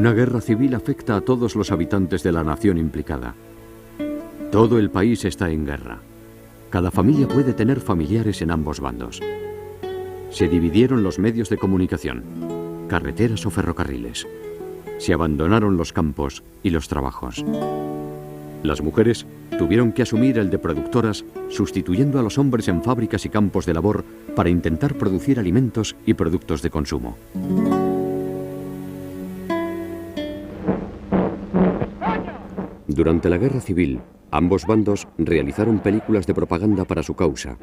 Una guerra civil afecta a todos los habitantes de la nación implicada. Todo el país está en guerra. Cada familia puede tener familiares en ambos bandos. Se dividieron los medios de comunicación, carreteras o ferrocarriles. Se abandonaron los campos y los trabajos. Las mujeres tuvieron que asumir el de productoras, sustituyendo a los hombres en fábricas y campos de labor para intentar producir alimentos y productos de consumo. Durante la guerra civil, ambos bandos realizaron películas de propaganda para su causa,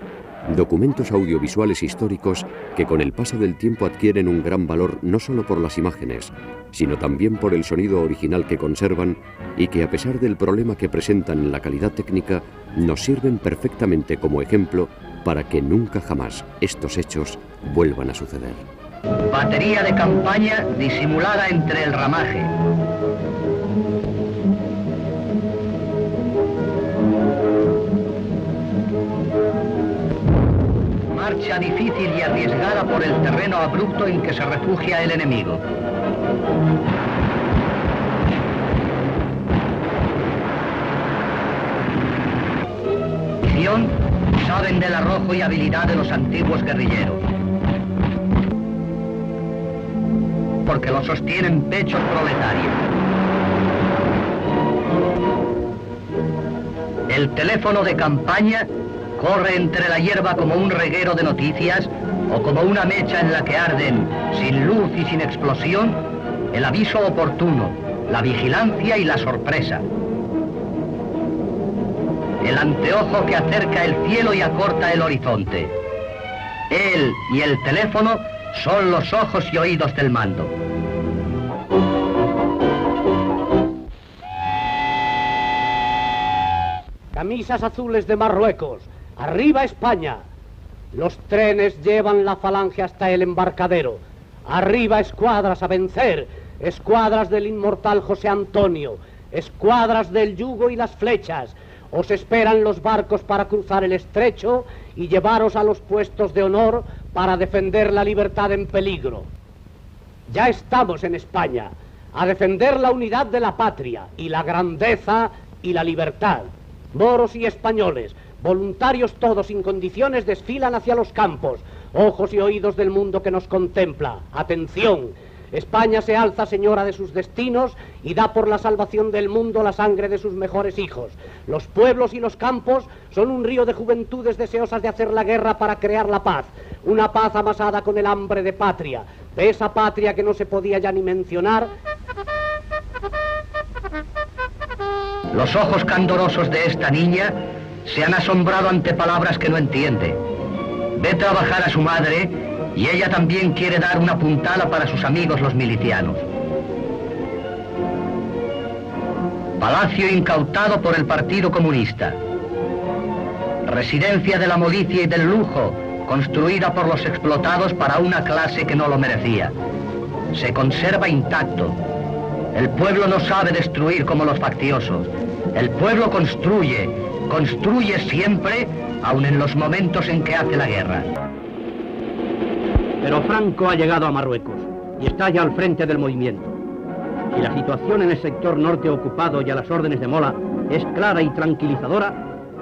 documentos audiovisuales históricos que con el paso del tiempo adquieren un gran valor no solo por las imágenes, sino también por el sonido original que conservan y que, a pesar del problema que presentan en la calidad técnica, nos sirven perfectamente como ejemplo para que nunca jamás estos hechos vuelvan a suceder. Batería de campaña disimulada entre el ramaje. Marcha difícil y arriesgada por el terreno abrupto en que se refugia el enemigo. Saben del arrojo y habilidad de los antiguos guerrilleros, porque lo sostienen pechos proletarios. El teléfono de campaña corre entre la hierba como un reguero de noticias o como una mecha en la que arden, sin luz y sin explosión, el aviso oportuno, la vigilancia y la sorpresa. El anteojo que acerca el cielo y acorta el horizonte. Él y el teléfono son los ojos y oídos del mando. Camisas azules de Marruecos. ¡Arriba España! Los trenes llevan la falange hasta el embarcadero. ¡Arriba escuadras a vencer! Escuadras del inmortal José Antonio. Escuadras del yugo y las flechas. Os esperan los barcos para cruzar el estrecho y llevaros a los puestos de honor para defender la libertad en peligro. Ya estamos en España, a defender la unidad de la patria y la grandeza y la libertad. Moros y españoles, voluntarios todos sin condiciones, desfilan hacia los campos. Ojos y oídos del mundo que nos contempla. ¡Atención! España se alza señora de sus destinos y da por la salvación del mundo la sangre de sus mejores hijos. Los pueblos y los campos son un río de juventudes deseosas de hacer la guerra para crear la paz. Una paz amasada con el hambre de patria. De esa patria que no se podía ya ni mencionar. Los ojos candorosos de esta niña se han asombrado ante palabras que no entiende. Ve trabajar a su madre y ella también quiere dar una puntada para sus amigos los milicianos. Palacio incautado por el Partido Comunista. Residencia de la molicie y del lujo, construida por los explotados para una clase que no lo merecía. Se conserva intacto. El pueblo no sabe destruir como los facciosos. El pueblo construye, construye siempre, aun en los momentos en que hace la guerra. Pero Franco ha llegado a Marruecos y está ya al frente del movimiento. Si la situación en el sector norte ocupado y a las órdenes de Mola es clara y tranquilizadora,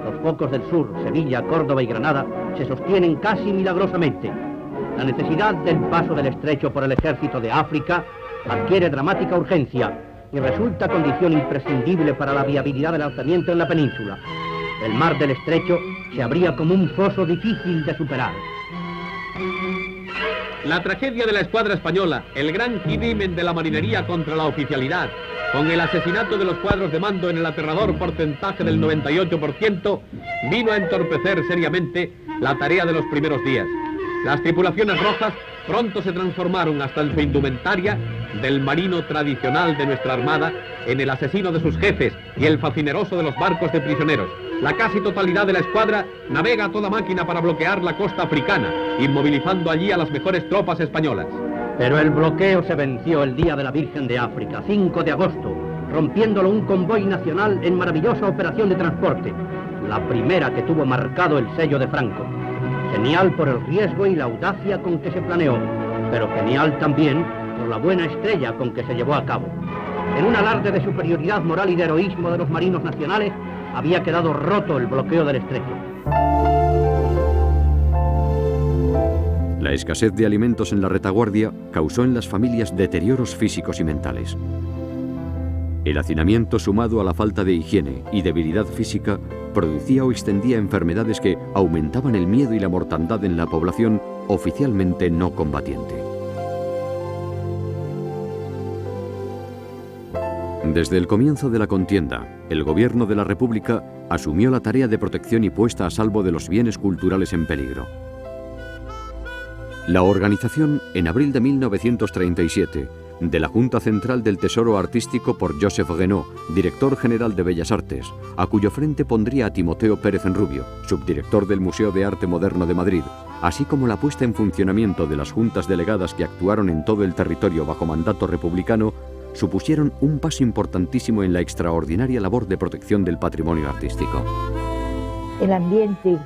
los focos del sur, Sevilla, Córdoba y Granada, se sostienen casi milagrosamente. La necesidad del paso del estrecho por el ejército de África adquiere dramática urgencia y resulta condición imprescindible para la viabilidad del alzamiento en la península. El mar del estrecho se abría como un foso difícil de superar. La tragedia de la escuadra española, el gran crimen de la marinería contra la oficialidad, con el asesinato de los cuadros de mando en el aterrador porcentaje del 98%, vino a entorpecer seriamente la tarea de los primeros días. Las tripulaciones rojas pronto se transformaron hasta en su indumentaria del marino tradicional de nuestra armada en el asesino de sus jefes y el facineroso de los barcos de prisioneros. La casi totalidad de la escuadra navega a toda máquina para bloquear la costa africana, inmovilizando allí a las mejores tropas españolas. Pero el bloqueo se venció el día de la Virgen de África, 5 de agosto, rompiéndolo un convoy nacional en maravillosa operación de transporte, la primera que tuvo marcado el sello de Franco. Genial por el riesgo y la audacia con que se planeó, pero genial también por la buena estrella con que se llevó a cabo. En un alarde de superioridad moral y de heroísmo de los marinos nacionales, había quedado roto el bloqueo del estrecho. La escasez de alimentos en la retaguardia causó en las familias deterioros físicos y mentales. El hacinamiento, sumado a la falta de higiene y debilidad física, producía o extendía enfermedades que aumentaban el miedo y la mortandad en la población oficialmente no combatiente. Desde el comienzo de la contienda, el gobierno de la República asumió la tarea de protección y puesta a salvo de los bienes culturales en peligro. La organización, en abril de 1937, de la Junta Central del Tesoro Artístico por Joseph Guénot, director general de Bellas Artes, a cuyo frente pondría a Timoteo Pérez Enrubio, subdirector del Museo de Arte Moderno de Madrid, así como la puesta en funcionamiento de las juntas delegadas que actuaron en todo el territorio bajo mandato republicano, supusieron un paso importantísimo en la extraordinaria labor de protección del patrimonio artístico. El ambiente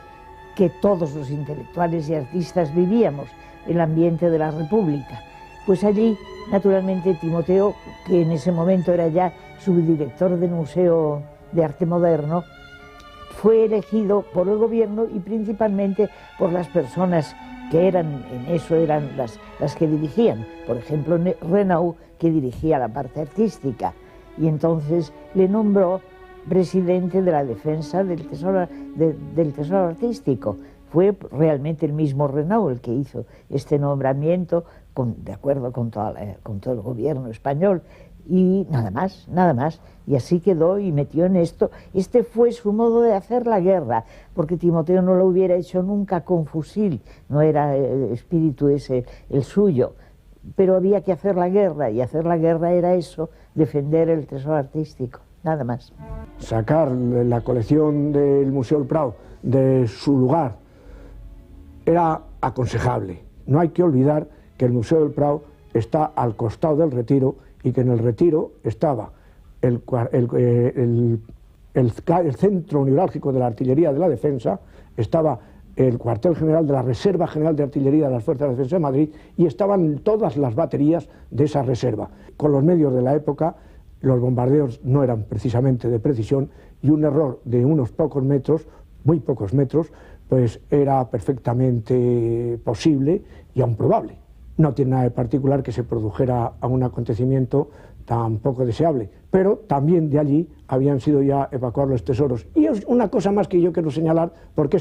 que todos los intelectuales y artistas vivíamos, el ambiente de la República. Pues allí, naturalmente, Timoteo, que en ese momento era ya subdirector del Museo de Arte Moderno, fue elegido por el gobierno y principalmente por las personas que eran las que dirigían. Por ejemplo, Renaud, que dirigía la parte artística, y entonces le nombró presidente de la defensa del tesoro artístico. Fue realmente el mismo Renaud el que hizo este nombramiento, de acuerdo con todo el gobierno español, y nada más. Y así quedó y metió en esto. Este fue su modo de hacer la guerra, porque Timoteo no lo hubiera hecho nunca con fusil, no era el espíritu ese el suyo, pero había que hacer la guerra, y hacer la guerra era eso, defender el tesoro artístico, nada más. Sacar la colección del Museo del Prado de su lugar era aconsejable. No hay que olvidar que el Museo del Prado está al costado del Retiro y que en el Retiro estaba el centro neurálgico de la artillería de la defensa, estaba el cuartel general de la Reserva General de Artillería de las Fuerzas de Defensa de Madrid y estaban todas las baterías de esa reserva. Con los medios de la época, los bombardeos no eran precisamente de precisión y un error de unos pocos metros, muy pocos metros, pues era perfectamente posible y aún probable. No tiene nada de particular que se produjera a un acontecimiento tan poco deseable, pero también de allí habían sido ya evacuados los tesoros. Y es una cosa más que yo quiero señalar porque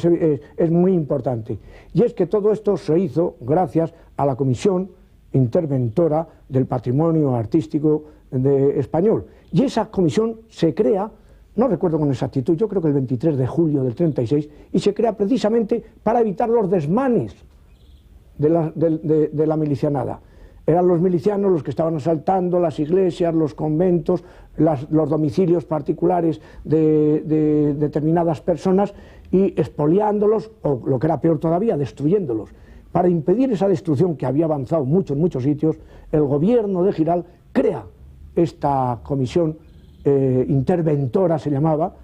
es muy importante, y es que todo esto se hizo gracias a la Comisión Interventora del Patrimonio Artístico Español. Y esa comisión se crea, no recuerdo con exactitud, yo creo que el 23 de julio del 36, y se crea precisamente para evitar los desmanes de la milicianada. Eran los milicianos los que estaban asaltando las iglesias, los conventos, los domicilios particulares de determinadas personas y expoliándolos, o lo que era peor todavía, destruyéndolos. Para impedir esa destrucción que había avanzado mucho en muchos sitios, el gobierno de Giral crea esta comisión interventora, se llamaba,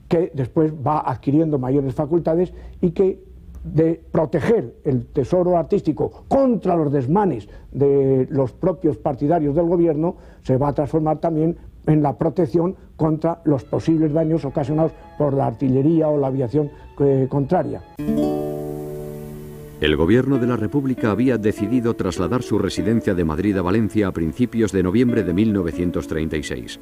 que después va adquiriendo mayores facultades y que de proteger el tesoro artístico contra los desmanes de los propios partidarios del gobierno, se va a transformar también en la protección contra los posibles daños ocasionados por la artillería o la aviación contraria. El gobierno de la República había decidido trasladar su residencia de Madrid a Valencia a principios de noviembre de 1936.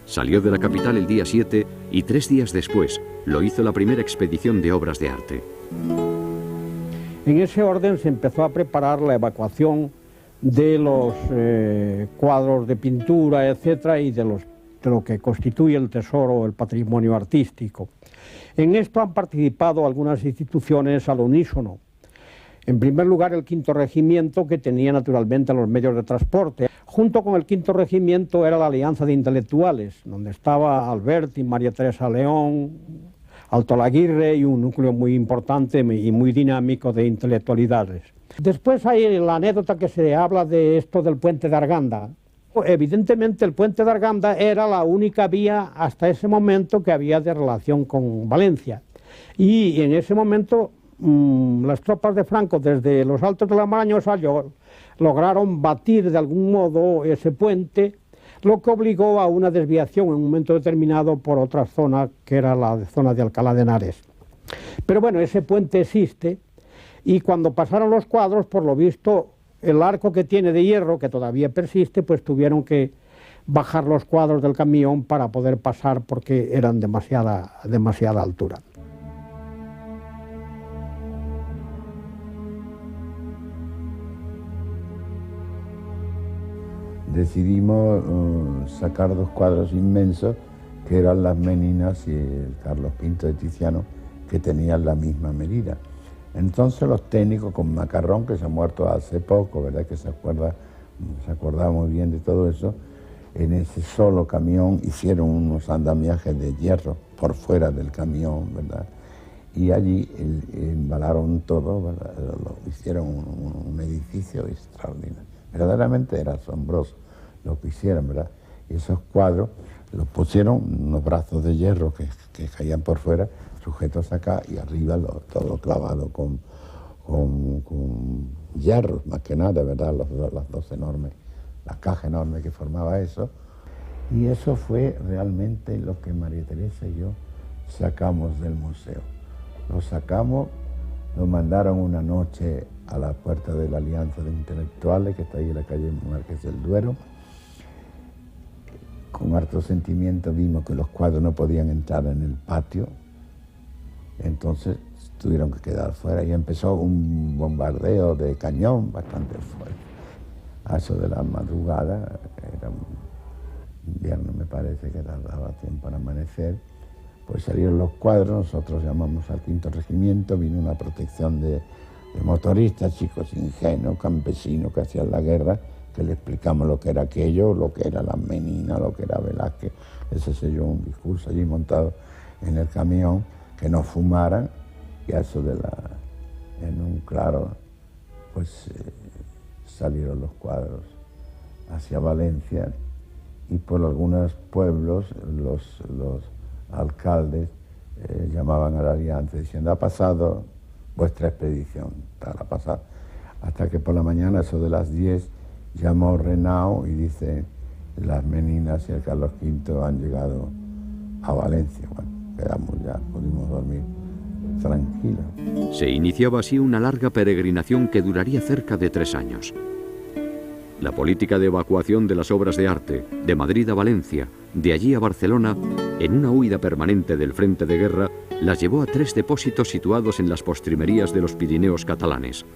Salió de la capital el día 7 y 3 días después lo hizo la primera expedición de obras de arte. En ese orden se empezó a preparar la evacuación de los cuadros de pintura, etcétera, y de lo que constituye el tesoro, el patrimonio artístico. En esto han participado algunas instituciones al unísono. En primer lugar, el Quinto Regimiento, que tenía naturalmente los medios de transporte. Junto con el Quinto Regimiento era la Alianza de Intelectuales, donde estaba Alberti, María Teresa León, Alto Laguirre y un núcleo muy importante y muy dinámico de intelectualidades. Después hay la anécdota que se habla de esto del puente de Arganda. Evidentemente el puente de Arganda era la única vía hasta ese momento que había de relación con Valencia. Y en ese momento las tropas de Franco desde los Altos de la Marañosa lograron batir de algún modo ese puente, lo que obligó a una desviación en un momento determinado por otra zona, que era la zona de Alcalá de Henares. Pero bueno, ese puente existe, y cuando pasaron los cuadros, por lo visto, el arco que tiene de hierro, que todavía persiste, pues tuvieron que bajar los cuadros del camión para poder pasar porque eran demasiada altura. Decidimos sacar dos cuadros inmensos, que eran las Meninas y el Carlos V de Tiziano, que tenían la misma medida. Entonces los técnicos, con Macarrón, que se ha muerto hace poco, ¿verdad?, que se acordaba muy bien de todo eso, en ese solo camión hicieron unos andamiajes de hierro por fuera del camión, ¿verdad?, y allí embalaron todo, ¿verdad?, hicieron un edificio extraordinario. Verdaderamente era asombroso lo que hicieron, ¿verdad? Y esos cuadros los pusieron unos brazos de hierro que caían por fuera, sujetos acá, y arriba todo clavado con hierros, más que nada, ¿verdad? Las dos enormes, la caja enorme que formaba eso. Y eso fue realmente lo que María Teresa y yo sacamos del museo. Lo sacamos, lo mandaron una noche a la puerta de la Alianza de Intelectuales, que está ahí en la calle Márquez del Duero. Con harto sentimiento vimos que los cuadros no podían entrar en el patio, entonces tuvieron que quedar fuera, y empezó un bombardeo de cañón bastante fuerte. A eso de la madrugada, era un invierno, me parece que tardaba tiempo para amanecer, pues salieron los cuadros, nosotros llamamos al 5º Regimiento, vino una protección de motoristas, chicos ingenuos, campesinos que hacían la guerra, que le explicamos lo que era aquello, lo que era la Menina, lo que era Velázquez. Ese selló un discurso allí montado en el camión, que no fumaran, y a eso en un claro, pues salieron los cuadros hacia Valencia, y por algunos pueblos los alcaldes llamaban a la Alianza diciendo: ha pasado vuestra expedición, tal, ha pasado. Hasta que por la mañana, eso de las 10, llamó Renao y dice: las Meninas y el Carlos V han llegado a Valencia. Bueno, quedamos ya, pudimos dormir tranquilos. Se iniciaba así una larga peregrinación que duraría cerca de 3 años. La política de evacuación de las obras de arte, de Madrid a Valencia, de allí a Barcelona, en una huida permanente del frente de guerra, las llevó a 3 depósitos situados en las postrimerías de los Pirineos catalanes: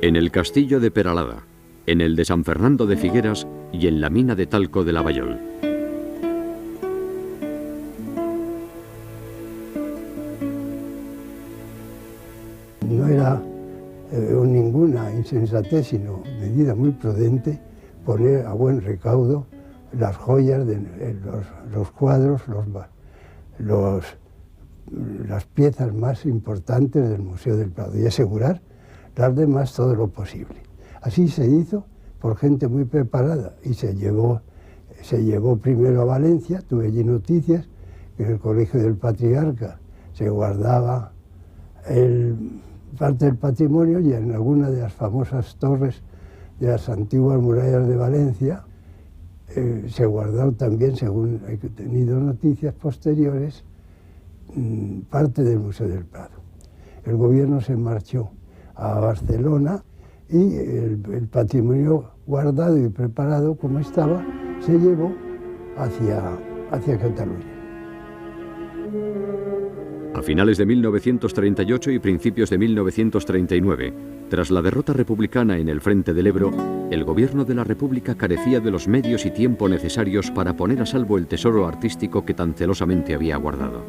en el castillo de Peralada, en el de San Fernando de Figueras y en la mina de talco de Lavallol. No era ninguna insensatez, sino medida muy prudente, poner a buen recaudo las joyas, los cuadros, las piezas más importantes del Museo del Prado, y asegurar las demás todo lo posible. Así se hizo por gente muy preparada, y se llevó primero a Valencia. Tuve allí noticias que en el Colegio del Patriarca se guardaba parte del patrimonio, y en alguna de las famosas torres de las antiguas murallas de Valencia se guardaron también, según he tenido noticias posteriores, parte del Museo del Prado. El gobierno se marchó a Barcelona, y el patrimonio guardado y preparado como estaba se llevó hacia Cataluña. A finales de 1938 y principios de 1939, tras la derrota republicana en el frente del Ebro, el gobierno de la República carecía de los medios y tiempo necesarios para poner a salvo el tesoro artístico que tan celosamente había guardado.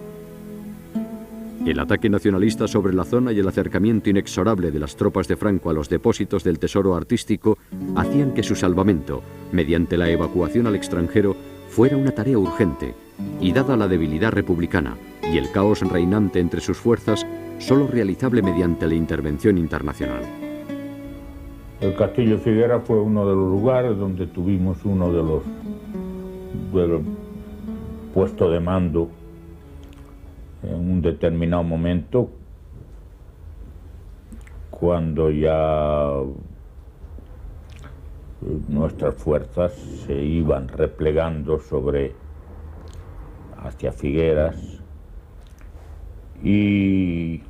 El ataque nacionalista sobre la zona y el acercamiento inexorable de las tropas de Franco a los depósitos del tesoro artístico hacían que su salvamento, mediante la evacuación al extranjero, fuera una tarea urgente, y dada la debilidad republicana y el caos reinante entre sus fuerzas, solo realizable mediante la intervención internacional. El Castillo de Figueras fue uno de los lugares donde tuvimos uno de los puestos de mando en un determinado momento, cuando ya nuestras fuerzas se iban replegando hacia Figueras, y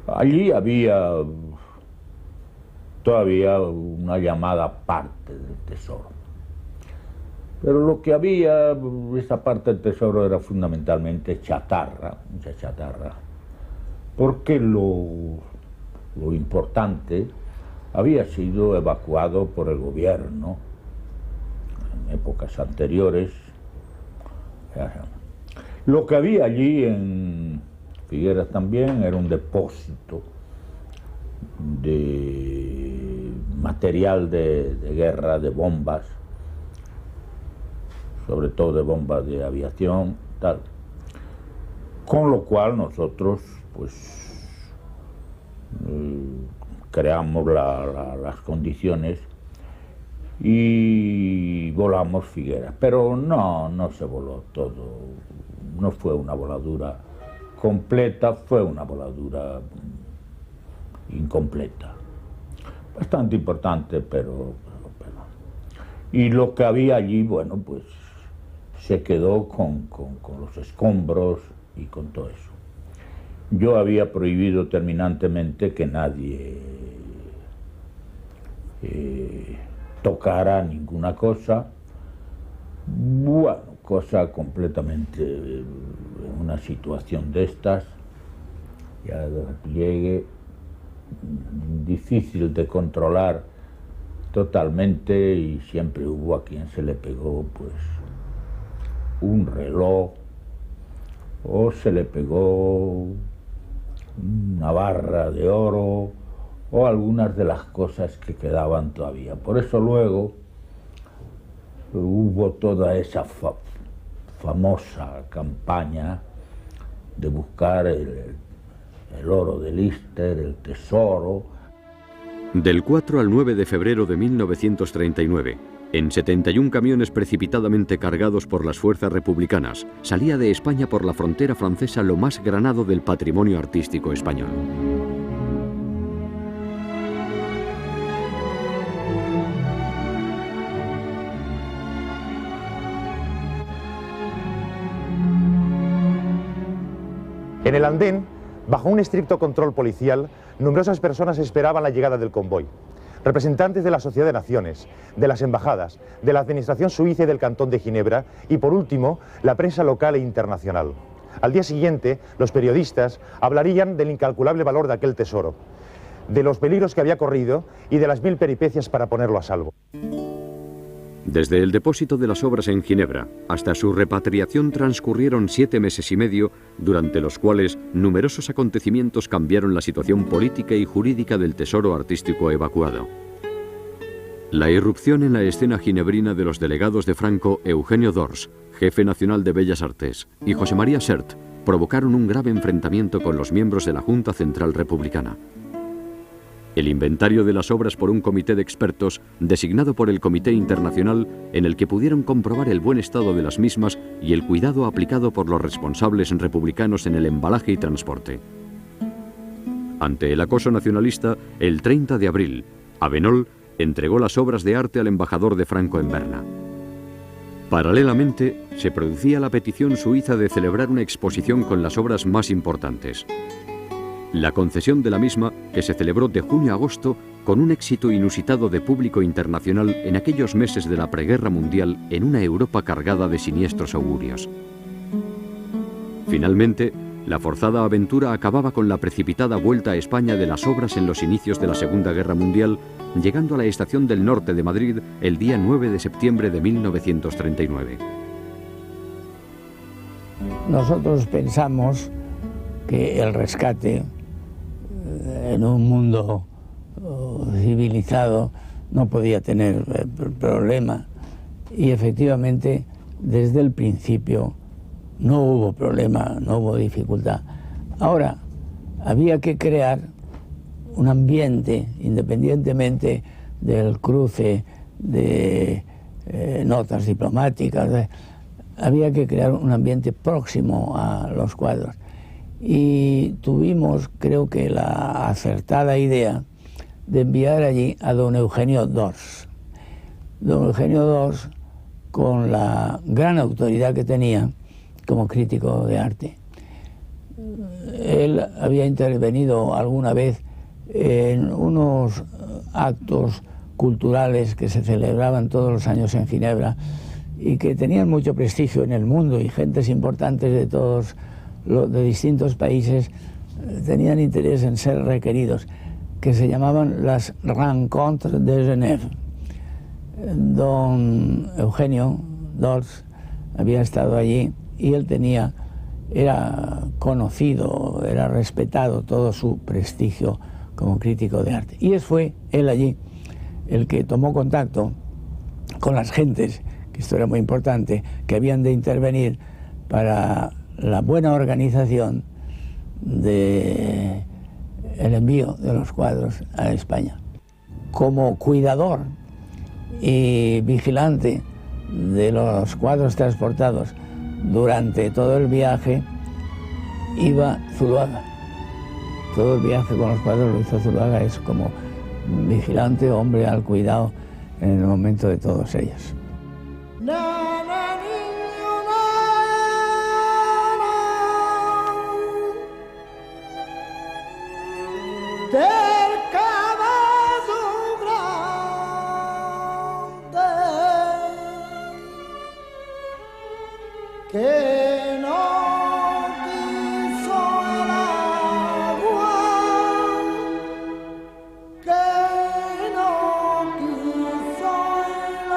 allí había todavía una llamada parte del tesoro. Pero lo que había, esa parte del tesoro era fundamentalmente chatarra, mucha chatarra, porque lo importante había sido evacuado por el gobierno en épocas anteriores. Lo que había allí en Figueras también era un depósito de material de guerra, de bombas, sobre todo de bombas de aviación, tal. Con lo cual nosotros, pues, creamos las condiciones y volamos Figueras. Pero no se voló todo, no fue una voladura completa, fue una voladura incompleta. Bastante importante, pero. Y lo que había allí, bueno, pues se quedó con los escombros y con todo eso. Yo había prohibido terminantemente que nadie tocara ninguna cosa. Bueno, cosa completamente, en una situación de estas, ya de repliegue, difícil de controlar totalmente, y siempre hubo a quien se le pegó pues un reloj, o se le pegó una barra de oro, o algunas de las cosas que quedaban todavía. Por eso luego hubo toda esa famosa campaña de buscar el oro de Lister, el tesoro. Del 4 al 9 de febrero de 1939, en 71 camiones precipitadamente cargados por las fuerzas republicanas, salía de España por la frontera francesa lo más granado del patrimonio artístico español. En el andén, bajo un estricto control policial, numerosas personas esperaban la llegada del convoy. Representantes de la Sociedad de Naciones, de las embajadas, de la Administración suiza y del Cantón de Ginebra, y por último, la prensa local e internacional. Al día siguiente, los periodistas hablarían del incalculable valor de aquel tesoro, de los peligros que había corrido y de las 1000 peripecias para ponerlo a salvo. Desde el depósito de las obras en Ginebra hasta su repatriación transcurrieron 7 meses y medio, durante los cuales numerosos acontecimientos cambiaron la situación política y jurídica del tesoro artístico evacuado. La irrupción en la escena ginebrina de los delegados de Franco Eugenio Dors, jefe nacional de Bellas Artes, y José María Sert provocaron un grave enfrentamiento con los miembros de la Junta Central Republicana. El inventario de las obras por un comité de expertos, designado por el Comité Internacional, en el que pudieron comprobar el buen estado de las mismas y el cuidado aplicado por los responsables republicanos en el embalaje y transporte. Ante el acoso nacionalista, el 30 de abril, Avenol entregó las obras de arte al embajador de Franco en Berna. Paralelamente, se producía la petición suiza de celebrar una exposición con las obras más importantes. La concesión de la misma, que se celebró de junio a agosto, con un éxito inusitado de público internacional en aquellos meses de la preguerra mundial en una Europa cargada de siniestros augurios. Finalmente, la forzada aventura acababa con la precipitada vuelta a España de las obras en los inicios de la Segunda Guerra Mundial, llegando a la Estación del Norte de Madrid el día 9 de septiembre de 1939. Nosotros pensamos que el rescate en un mundo civilizado no podía tener problema, y efectivamente desde el principio no hubo problema, no hubo dificultad. Ahora, había que crear un ambiente, independientemente del cruce de notas diplomáticas, había que crear un ambiente próximo a los cuadros. Y tuvimos, creo que, la acertada idea de enviar allí a don Eugenio d'Ors. Don Eugenio d'Ors, con la gran autoridad que tenía como crítico de arte. Él había intervenido alguna vez en unos actos culturales que se celebraban todos los años en Ginebra y que tenían mucho prestigio en el mundo, y gentes importantes de distintos países tenían interés en ser requeridos, que se llamaban las Rencontres de Genève. Don Eugenio d'Ors había estado allí y él era conocido, era respetado todo su prestigio como crítico de arte. Y fue él allí el que tomó contacto con las gentes, que esto era muy importante, que habían de intervenir para la buena organización del envío de los cuadros a España. Como cuidador y vigilante de los cuadros transportados durante todo el viaje iba Zuloaga. Todo el viaje con los cuadros lo hizo Zuloaga, es como vigilante, hombre al cuidado en el momento de todos ellos. Que no quiso el agua, que no quiso el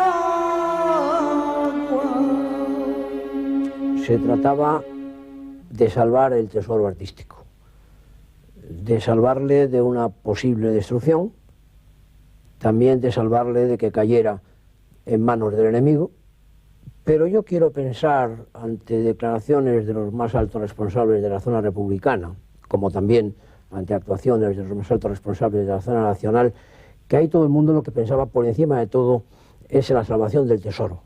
agua. Se trataba de salvar el tesoro artístico, de salvarle de una posible destrucción, también de salvarle de que cayera en manos del enemigo. Pero yo quiero pensar, ante declaraciones de los más altos responsables de la zona republicana, como también ante actuaciones de los más altos responsables de la zona nacional, que ahí todo el mundo lo que pensaba por encima de todo es en la salvación del tesoro,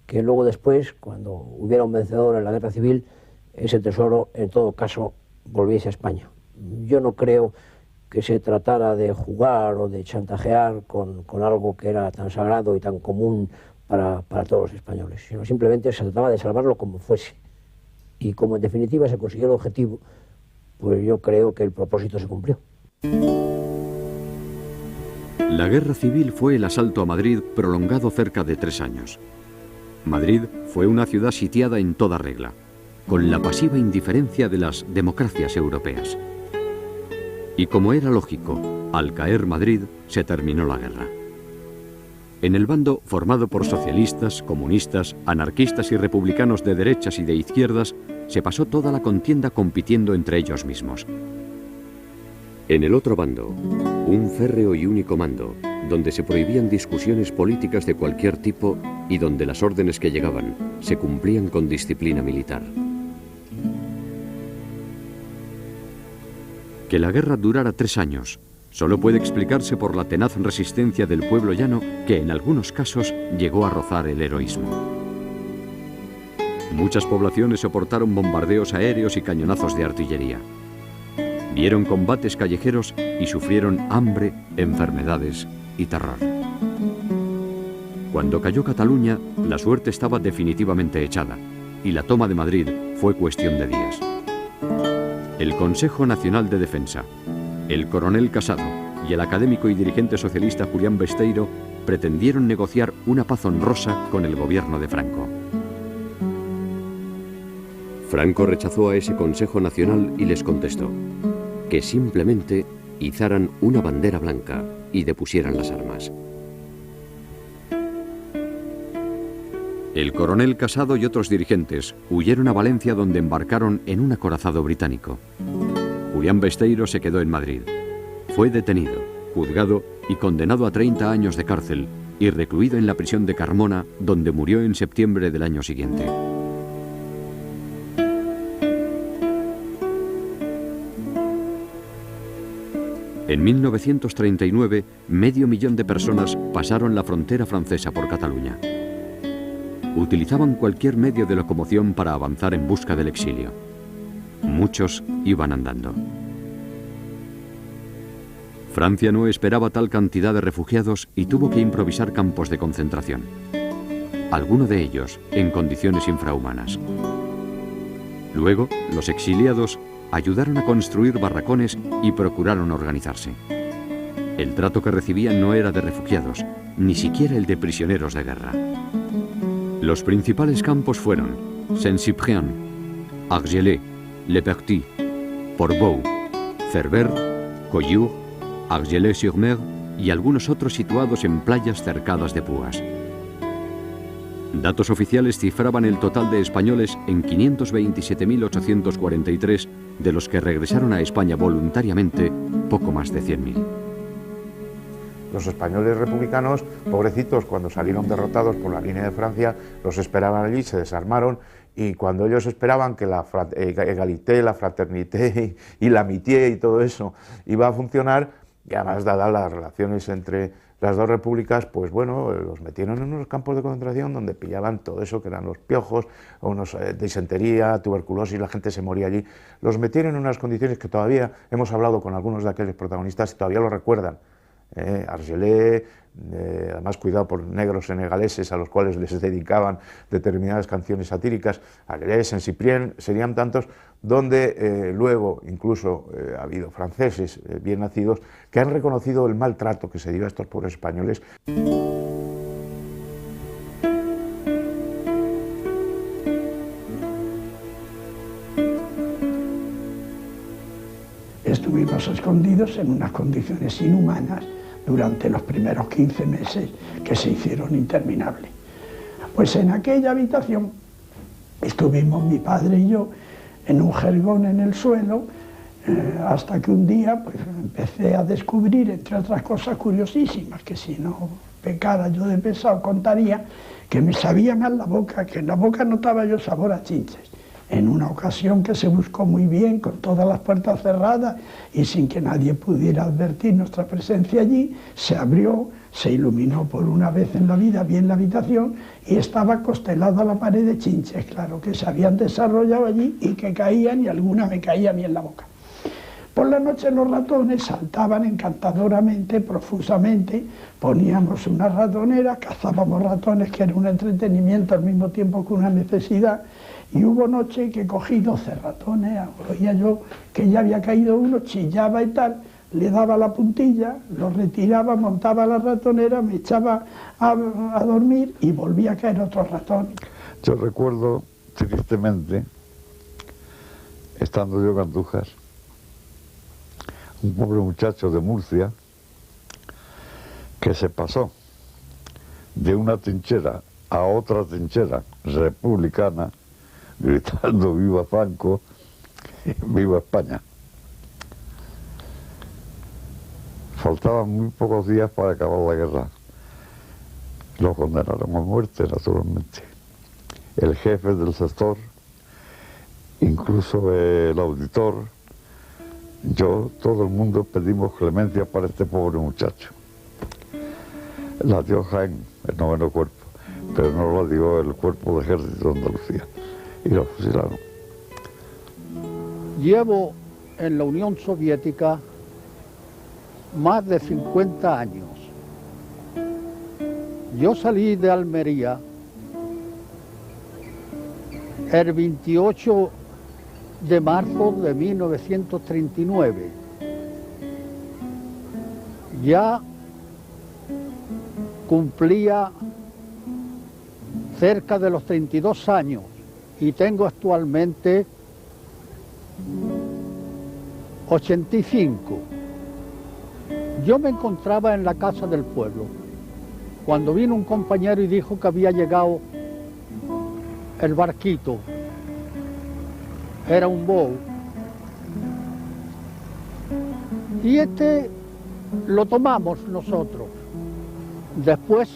que luego después, cuando hubiera un vencedor en la guerra civil, ese tesoro en todo caso volviese a España. Yo no creo que se tratara de jugar o de chantajear con algo que era tan sagrado y tan común para todos los españoles, sino simplemente se trataba de salvarlo como fuese. Y como en definitiva se consiguió el objetivo, pues yo creo que el propósito se cumplió. La guerra civil fue el asalto a Madrid prolongado cerca de 3 años. Madrid fue una ciudad sitiada en toda regla, con la pasiva indiferencia de las democracias europeas. Y como era lógico, al caer Madrid se terminó la guerra. En el bando formado por socialistas, comunistas, anarquistas y republicanos de derechas y de izquierdas, se pasó toda la contienda compitiendo entre ellos mismos. En el otro bando, un férreo y único mando, donde se prohibían discusiones políticas de cualquier tipo y donde las órdenes que llegaban se cumplían con disciplina militar. Que la guerra durara 3 años solo puede explicarse por la tenaz resistencia del pueblo llano, que en algunos casos llegó a rozar el heroísmo. Muchas poblaciones soportaron bombardeos aéreos y cañonazos de artillería. Vieron combates callejeros y sufrieron hambre, enfermedades y terror. Cuando cayó Cataluña, la suerte estaba definitivamente echada y la toma de Madrid fue cuestión de días. El Consejo Nacional de Defensa, el coronel Casado y el académico y dirigente socialista Julián Besteiro pretendieron negociar una paz honrosa con el gobierno de Franco. Franco rechazó a ese Consejo Nacional y les contestó que simplemente izaran una bandera blanca y depusieran las armas. El coronel Casado y otros dirigentes huyeron a Valencia, donde embarcaron en un acorazado británico. Julián Besteiro se quedó en Madrid. Fue detenido, juzgado y condenado a 30 años de cárcel y recluido en la prisión de Carmona, donde murió en septiembre del año siguiente. En 1939, 500.000 de personas pasaron la frontera francesa por Cataluña. Utilizaban cualquier medio de locomoción para avanzar en busca del exilio. Muchos iban andando. Francia no esperaba tal cantidad de refugiados y tuvo que improvisar campos de concentración. Alguno de ellos en condiciones infrahumanas. Luego, los exiliados ayudaron a construir barracones y procuraron organizarse. El trato que recibían no era de refugiados, ni siquiera el de prisioneros de guerra. Los principales campos fueron Saint-Cyprien, Argelès, Le Perthis, Portbou, Cerbère, Collioure, Argelès-sur-Mer y algunos otros situados en playas cercadas de púas. Datos oficiales cifraban el total de españoles en 527.843, de los que regresaron a España voluntariamente poco más de 100.000. Los españoles republicanos, pobrecitos, cuando salieron derrotados por la línea de Francia, los esperaban allí, se desarmaron, y cuando ellos esperaban que la égalité, la fraternité y la amitié y todo eso iba a funcionar, y además dadas las relaciones entre las dos repúblicas, pues bueno, los metieron en unos campos de concentración donde pillaban todo eso que eran los piojos, unos disentería, tuberculosis, la gente se moría allí. Los metieron en unas condiciones que todavía hemos hablado con algunos de aquellos protagonistas y todavía lo recuerdan. Argelès, además cuidado por negros senegaleses a los cuales les dedicaban determinadas canciones satíricas, Argelès, Saint-Cyprien, serían tantos, donde luego incluso ha habido franceses bien nacidos que han reconocido el maltrato que se dio a estos pobres españoles. Estuvimos escondidos en unas condiciones inhumanas durante los primeros 15 meses que se hicieron interminables. Pues en aquella habitación estuvimos mi padre y yo en un jergón en el suelo, hasta que un día pues, empecé a descubrir, entre otras cosas curiosísimas, que si no pecara yo de pesado contaría, que me sabía mal la boca, que en la boca notaba yo sabor a chinches. En una ocasión que se buscó muy bien, con todas las puertas cerradas y sin que nadie pudiera advertir nuestra presencia allí, se abrió, se iluminó por una vez en la vida bien la habitación y estaba constelada la pared de chinches, claro, que se habían desarrollado allí y que caían, y alguna me caía a mí en la boca. Por la noche los ratones saltaban encantadoramente, profusamente, poníamos una ratonera, cazábamos ratones, que era un entretenimiento al mismo tiempo que una necesidad, y hubo noche que cogí 12 ratones, oía yo que ya había caído uno, chillaba y tal, le daba la puntilla, lo retiraba, montaba la ratonera, me echaba a dormir y volvía a caer otro ratón. Yo recuerdo tristemente, estando yo en Andújar, un pobre muchacho de Murcia que se pasó de una trinchera a otra trinchera republicana gritando viva Franco, viva España. Faltaban muy pocos días para acabar la guerra. Lo condenaron a muerte, naturalmente. El jefe del sector, incluso el auditor, yo, todo el mundo pedimos clemencia para este pobre muchacho. La dio Jaén, el 9º cuerpo, pero no la dio el cuerpo de ejército de Andalucía, y lo fusilaron. Llevo en la Unión Soviética más de 50 años. Yo salí de Almería el 28 de marzo de 1939. Ya cumplía cerca de los 32 años y tengo actualmente 85. Yo me encontraba en la casa del pueblo cuando vino un compañero y dijo que había llegado el barquito. Era un bow. Y lo tomamos nosotros. Después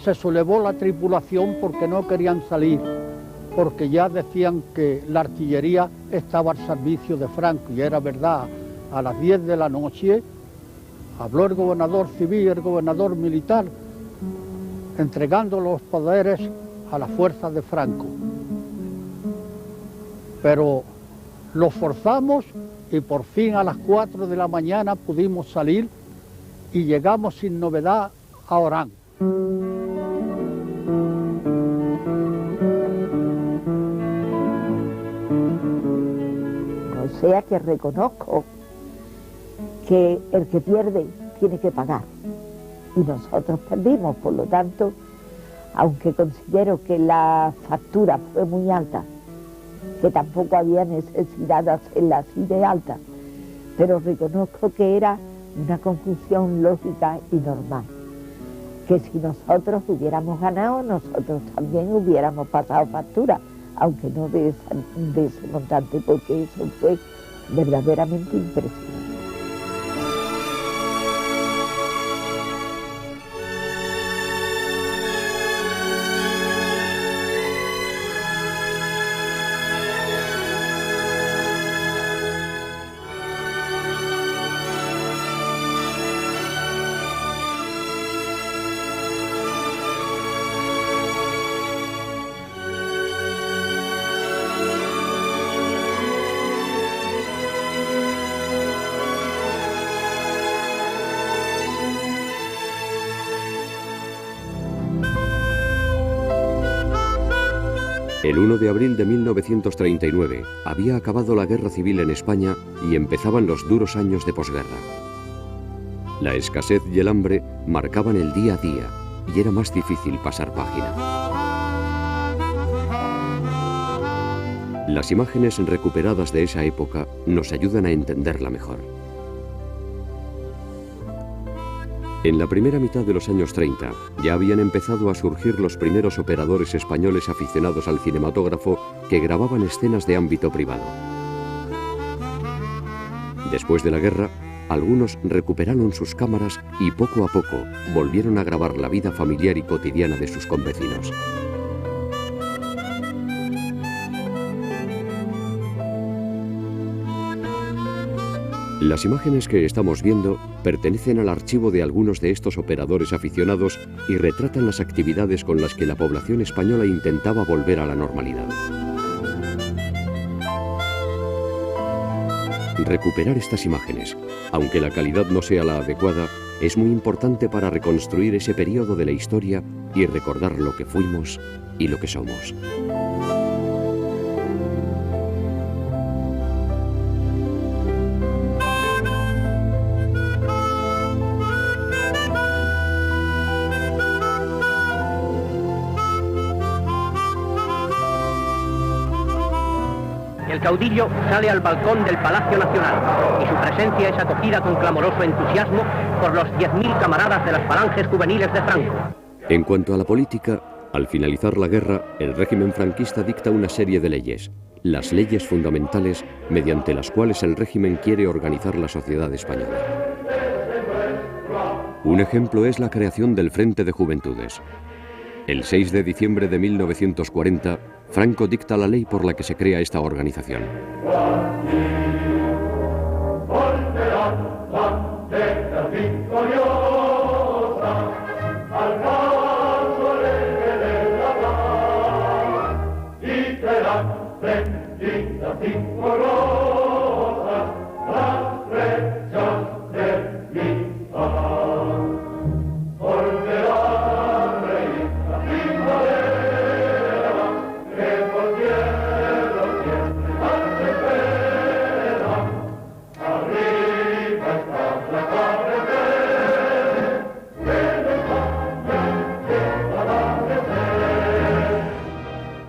se sublevó la tripulación porque no querían salir, porque ya decían que la artillería estaba al servicio de Franco, y era verdad. A las 10 de la noche habló el gobernador civil y el gobernador militar, entregando los poderes a las fuerzas de Franco. Pero lo forzamos y por fin a las 4 de la mañana pudimos salir y llegamos sin novedad a Orán. O sea que reconozco que el que pierde tiene que pagar. Y nosotros perdimos, por lo tanto, aunque considero que la factura fue muy alta, que tampoco había necesidad de hacerla así de alta, pero reconozco que era una conclusión lógica y normal. Que si nosotros hubiéramos ganado, nosotros también hubiéramos pasado factura, aunque no de ese montante, porque eso fue verdaderamente impresionante. El 1 de abril de 1939 había acabado la guerra civil en España y empezaban los duros años de posguerra. La escasez y el hambre marcaban el día a día y era más difícil pasar página. Las imágenes recuperadas de esa época nos ayudan a entenderla mejor. En la primera mitad de los años 30 ya habían empezado a surgir los primeros operadores españoles aficionados al cinematógrafo que grababan escenas de ámbito privado. Después de la guerra, algunos recuperaron sus cámaras y poco a poco volvieron a grabar la vida familiar y cotidiana de sus convecinos. Las imágenes que estamos viendo pertenecen al archivo de algunos de estos operadores aficionados y retratan las actividades con las que la población española intentaba volver a la normalidad. Recuperar estas imágenes, aunque la calidad no sea la adecuada, es muy importante para reconstruir ese periodo de la historia y recordar lo que fuimos y lo que somos. El caudillo sale al balcón del Palacio Nacional y su presencia es acogida con clamoroso entusiasmo por los 10.000 camaradas de las falanges juveniles de Franco. En cuanto a la política, al finalizar la guerra, el régimen franquista dicta una serie de leyes, las leyes fundamentales mediante las cuales el régimen quiere organizar la sociedad española. Un ejemplo es la creación del Frente de Juventudes. El 6 de diciembre de 1940, Franco dicta la ley por la que se crea esta organización.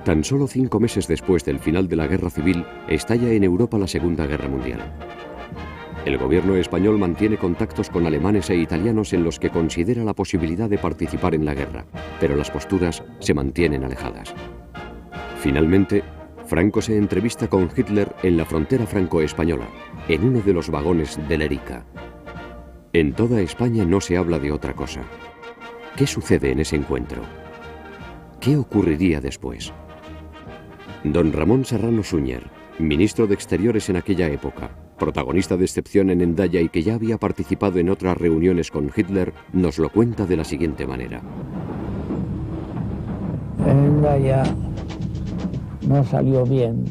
Tan solo 5 meses después del final de la Guerra Civil, estalla en Europa la Segunda Guerra Mundial. El gobierno español mantiene contactos con alemanes e italianos en los que considera la posibilidad de participar en la guerra, pero las posturas se mantienen alejadas. Finalmente, Franco se entrevista con Hitler en la frontera franco-española, en uno de los vagones del Erika. En toda España no se habla de otra cosa. ¿Qué sucede en ese encuentro? ¿Qué ocurriría después? Don Ramón Serrano Suñer, ministro de Exteriores en aquella época, protagonista de excepción en Hendaya y que ya había participado en otras reuniones con Hitler, nos lo cuenta de la siguiente manera. En Hendaya no salió bien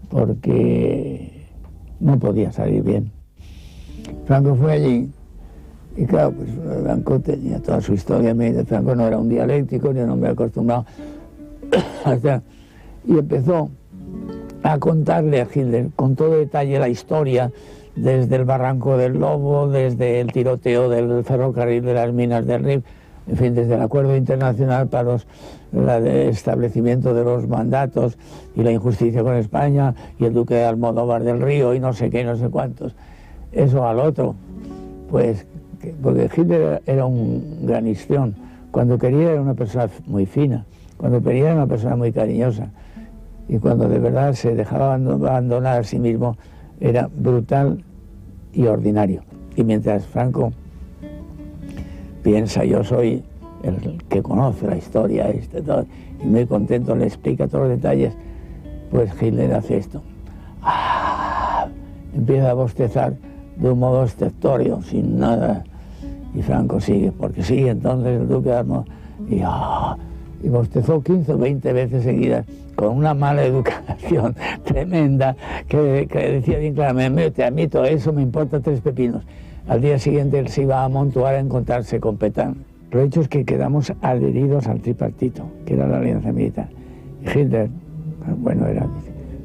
porque no podía salir bien. Franco fue allí Y claro, pues Franco tenía toda su historia. Franco no era un dialéctico ni un hombre acostumbrado. Y empezó a contarle a Hitler con todo detalle la historia, desde el Barranco del Lobo, desde el tiroteo del ferrocarril de las minas del Rif, en fin, desde el acuerdo internacional para el establecimiento de los mandatos y la injusticia con España y el duque de Almodóvar del Río y no sé qué, no sé cuántos. Eso al otro, pues, porque Hitler era un gran histrión. Cuando quería era una persona muy fina, cuando quería era una persona muy cariñosa, y cuando de verdad se dejaba abandonar a sí mismo era brutal y ordinario. Y mientras Franco piensa, yo soy el que conoce la historia, todo, y muy contento le explica todos los detalles, pues Hitler hace esto. Empieza a bostezar de un modo estertório, sin nada, y Franco sigue, porque sigue entonces el duque de Almodóvar, y bostezó 15 o 20 veces seguidas, con una mala educación tremenda, que decía bien claramente, a mí todo eso me importa 3 pepinos. Al día siguiente él se iba a Montuar a encontrarse con Petain. Lo hecho es que quedamos adheridos al tripartito, que era la alianza militar. Hitler, bueno, era,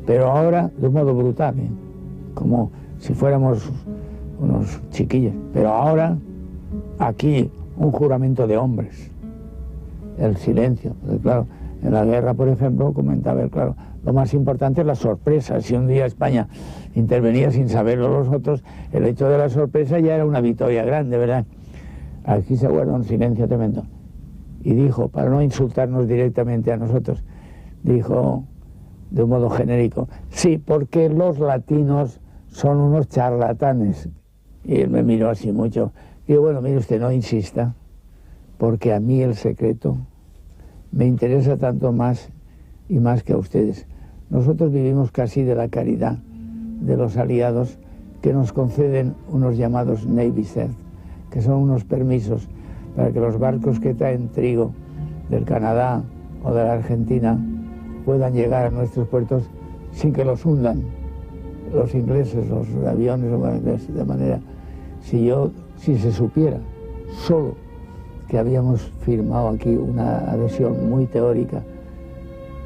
pero ahora de un modo brutal, como si fuéramos unos chiquillos. Pero ahora, aquí, un juramento de hombres. El silencio, porque claro, en la guerra, por ejemplo, comentaba él, claro, lo más importante es la sorpresa. Si un día España intervenía sin saberlo los otros, el hecho de la sorpresa ya era una victoria grande, ¿verdad? Aquí se guarda un silencio tremendo. Y dijo, para no insultarnos directamente a nosotros, dijo de un modo genérico, sí, porque los latinos son unos charlatanes. Y él me miró así mucho. Digo, bueno, mire usted, no insista, porque a mí el secreto me interesa tanto más y más que a ustedes. Nosotros vivimos casi de la caridad de los aliados que nos conceden unos llamados Navy Cert, que son unos permisos para que los barcos que traen trigo del Canadá o de la Argentina puedan llegar a nuestros puertos sin que los hundan los ingleses, los aviones, de manera, si se supiera solo que habíamos firmado aquí una adhesión muy teórica,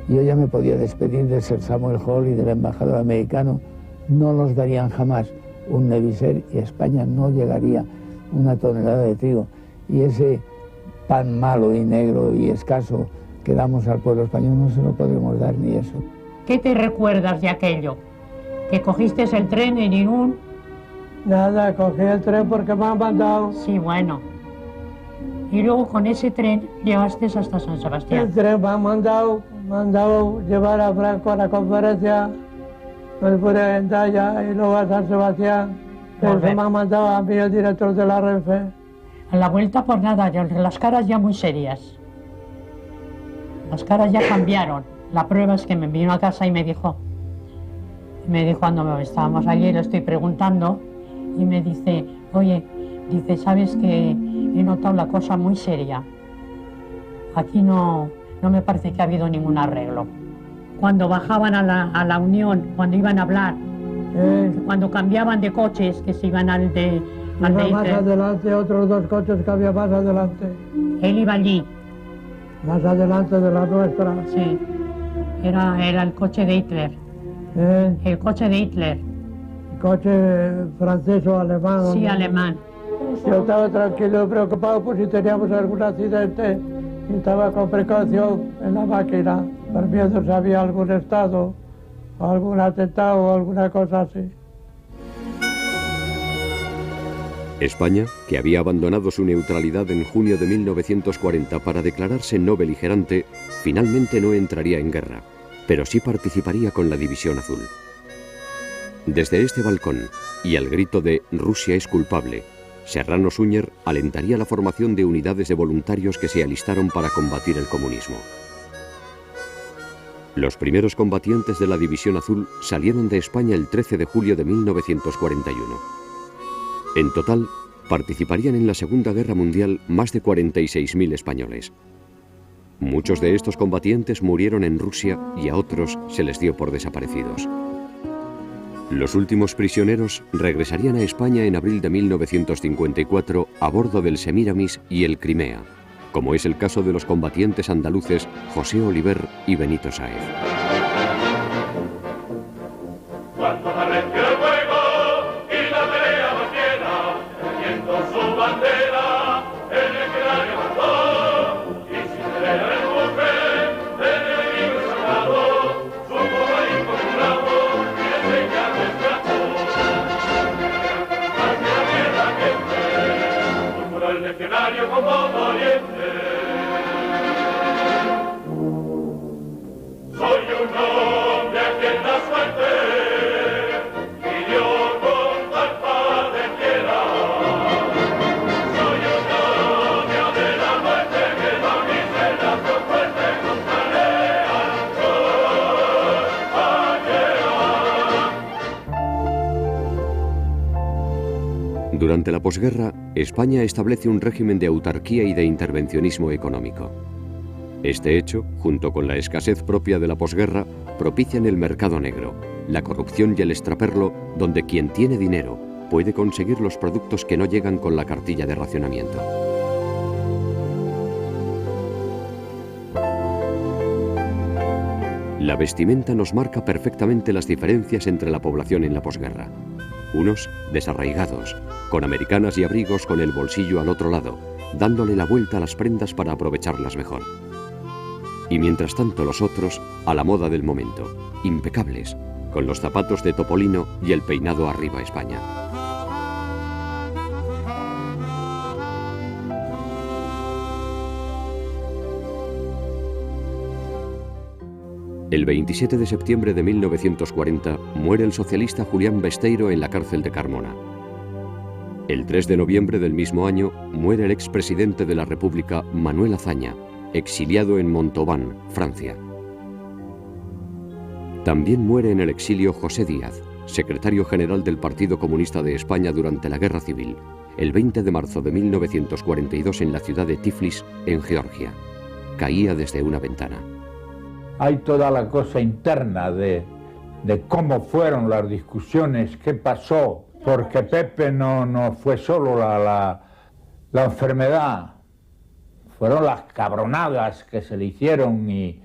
yo ya me podía despedir de Sir Samuel Hall y del embajador americano, no nos darían jamás un Neviser y a España no llegaría una tonelada de trigo. Y ese pan malo y negro y escaso que damos al pueblo español no se lo podremos dar ni eso. ¿Qué te recuerdas de aquello? ¿Que cogiste el tren en Irún? Nada, cogí el tren porque me han mandado. Sí, bueno. Y luego con ese tren llegaste hasta San Sebastián. El tren me han mandado llevar a Franco a la conferencia, me fui a Hendaya y luego a San Sebastián. Eso me ha mandado a mí el director de la Renfe. A la vuelta por nada, las caras ya muy serias. Las caras ya cambiaron. La prueba es que me vino a casa y me dijo cuando estábamos allí, le estoy preguntando, y me dice, oye, dice, ¿sabes que he notado la cosa muy seria? Aquí no me parece que ha habido ningún arreglo. Cuando bajaban a la Unión, cuando iban a hablar, cuando cambiaban de coches, que se iban al de más adelante, otros 2 coches que había más adelante. Él iba allí. Más adelante de la nuestra. Sí, era el coche de Hitler. El coche de Hitler. ¿Coche francés o alemán? Sí, alemán. Yo estaba tranquilo y preocupado por si teníamos algún accidente y estaba con precaución en la máquina, por miedo si había algún estado, o algún atentado o alguna cosa así. España, que había abandonado su neutralidad en junio de 1940 para declararse no beligerante, finalmente no entraría en guerra, pero sí participaría con la División Azul. Desde este balcón, y al grito de «Rusia es culpable», Serrano Suñer alentaría la formación de unidades de voluntarios que se alistaron para combatir el comunismo. Los primeros combatientes de la División Azul salieron de España el 13 de julio de 1941. En total, participarían en la Segunda Guerra Mundial más de 46.000 españoles. Muchos de estos combatientes murieron en Rusia y a otros se les dio por desaparecidos. Los últimos prisioneros regresarían a España en abril de 1954 a bordo del Semíramis y el Crimea, como es el caso de los combatientes andaluces José Oliver y Benito Sáez. Cuando arreció el fuego y la pelea más fiera, erguiendo su bandera, el escenario avanzó, y sin tener el buque, el enemigo salvado, supo reír con un bravo, y enseñarle el trato. Hacia la tierra que fue, murmuró el legionario con voz doliente. Soy un hombre a quien la suerte pidió con tal paz de tierra. Soy un novio de la muerte que va a mis venas con fuerte contaré al compañero. Durante la posguerra, España establece un régimen de autarquía y de intervencionismo económico. Este hecho, junto con la escasez propia de la posguerra, propician el mercado negro, la corrupción y el extraperlo, donde quien tiene dinero puede conseguir los productos que no llegan con la cartilla de racionamiento. La vestimenta nos marca perfectamente las diferencias entre la población en la posguerra. Unos desarraigados, con americanas y abrigos con el bolsillo al otro lado, dándole la vuelta a las prendas para aprovecharlas mejor. Y mientras tanto los otros, a la moda del momento, impecables, con los zapatos de topolino y el peinado arriba España. El 27 de septiembre de 1940 muere el socialista Julián Besteiro en la cárcel de Carmona. El 3 de noviembre del mismo año muere el expresidente de la República Manuel Azaña, exiliado en Montauban, Francia. También muere en el exilio José Díaz, secretario general del Partido Comunista de España durante la Guerra Civil, el 20 de marzo de 1942 en la ciudad de Tiflis, en Georgia. Caía desde una ventana. Hay toda la cosa interna de cómo fueron las discusiones, qué pasó, porque Pepe no fue solo la enfermedad, fueron las cabronadas que se le hicieron y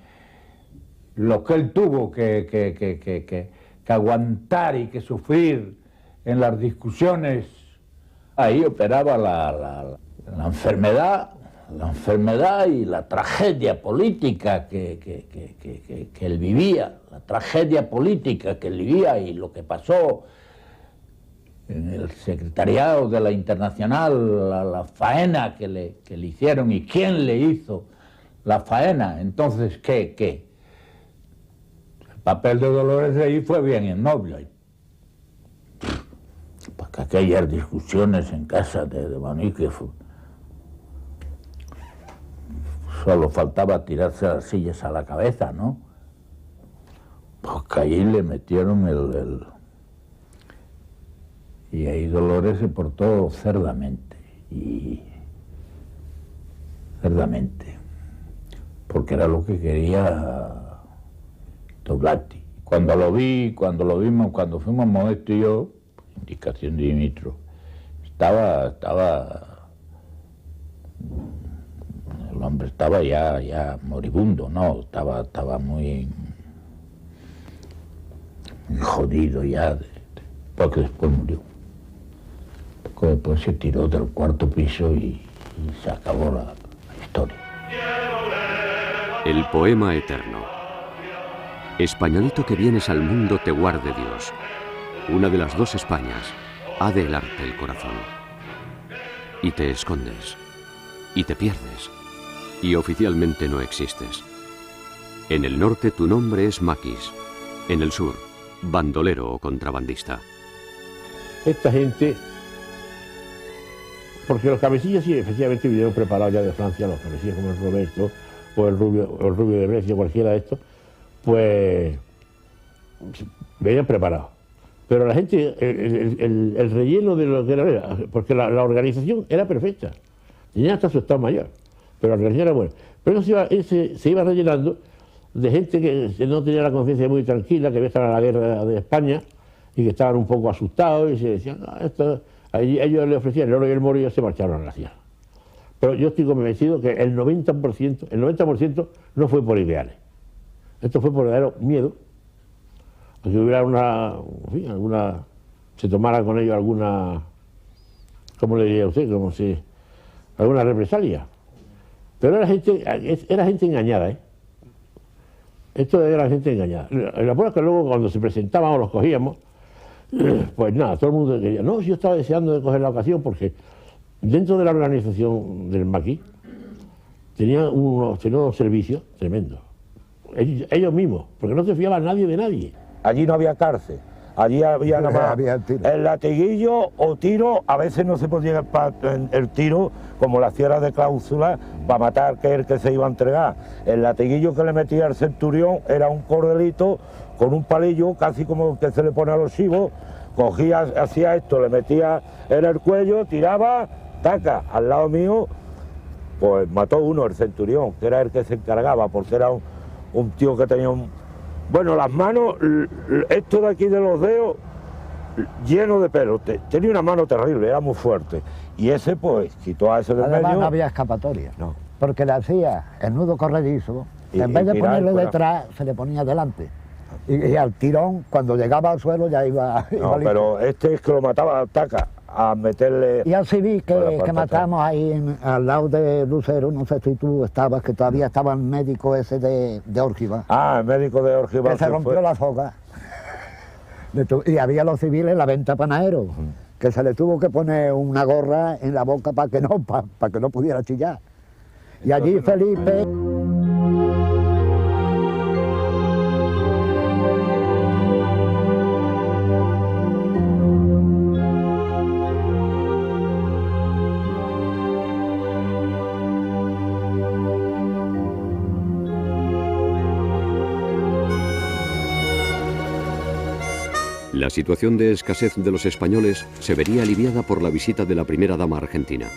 lo que él tuvo que aguantar y que sufrir en las discusiones. Ahí operaba la enfermedad y la tragedia política que él vivía, la tragedia política que él vivía y lo que pasó en el secretariado de la Internacional, la faena que le hicieron y quién le hizo la faena. Entonces, ¿qué? El papel de Dolores de ahí fue bien noble. Porque aquellas discusiones en casa de Manique solo faltaba tirarse las sillas a la cabeza, ¿no? Porque ahí le metieron y ahí Dolores se portó cerdamente, porque era lo que quería Toblatti. Cuando fuimos Modesto y yo, indicación de Dimitro, el hombre estaba ya moribundo, ¿no? Estaba muy jodido ya, porque después murió. Después se tiró del cuarto piso y se acabó la historia. El poema eterno. Españolito que vienes al mundo te guarde Dios. Una de las dos Españas ha de helarte el corazón. Y te escondes. Y te pierdes. Y oficialmente no existes. En el norte tu nombre es Maquis. En el sur, bandolero o contrabandista. Esta gente, porque los cabecillas sí efectivamente vinieron preparados ya de Francia, los cabecillas como el Roberto o el Rubio de Brescia, cualquiera de estos, pues venían preparados. Pero la gente, el relleno de lo que era, porque la organización era perfecta, tenía hasta su estado mayor, pero la organización era buena. Pero eso se iba rellenando de gente que no tenía la conciencia muy tranquila, que había estado en la guerra de España, y que estaban un poco asustados y se decían, ellos le ofrecían el oro y el moro y ellos se marcharon a la sierra. Pero yo estoy convencido que el 90% no fue por ideales. Esto fue por verdadero miedo a que hubiera se tomara con ello alguna, ¿cómo le diría usted? Como si alguna represalia. Pero era gente engañada, ¿eh? Esto era gente engañada. La prueba es que luego cuando se presentaban o los cogíamos, pues nada, todo el mundo quería. No, yo estaba deseando de coger la ocasión porque dentro de la organización del maquis tenían unos servicios tremendos. Ellos mismos, porque no se fiaba nadie de nadie. Allí no había cárcel. Allí había nada más el latiguillo o tiro, a veces no se podía el tiro, como las tierras de cláusula, para matar que el que se iba a entregar. El latiguillo que le metía el centurión era un cordelito con un palillo, casi como el que se le pone a los chivos, cogía, hacía esto, le metía en el cuello, tiraba, taca, al lado mío, pues mató uno, el centurión, que era el que se encargaba, porque era un tío que tenía bueno, las manos, esto de aquí de los dedos, lleno de pelo. Tenía una mano terrible, era muy fuerte. Y ese, pues, quitó a ese del medio. Además, no había escapatoria. No. Porque le hacía el nudo corredizo, en vez de ponerlo detrás, se le ponía delante. Y al tirón, cuando llegaba al suelo, ya iba no, pero este es que lo mataba al taca, a meterle... Y al civil que matamos ahí al lado de Lucero, no sé si tú estabas, que todavía estaba el médico ese de Órgiva. Ah, el médico de Órgiva. Que se rompió la soga. Y había los civiles en la venta panadero, que se le tuvo que poner una gorra en la boca para que no pudiera chillar. Y allí Felipe... La situación de escasez de los españoles se vería aliviada por la visita de la primera dama argentina.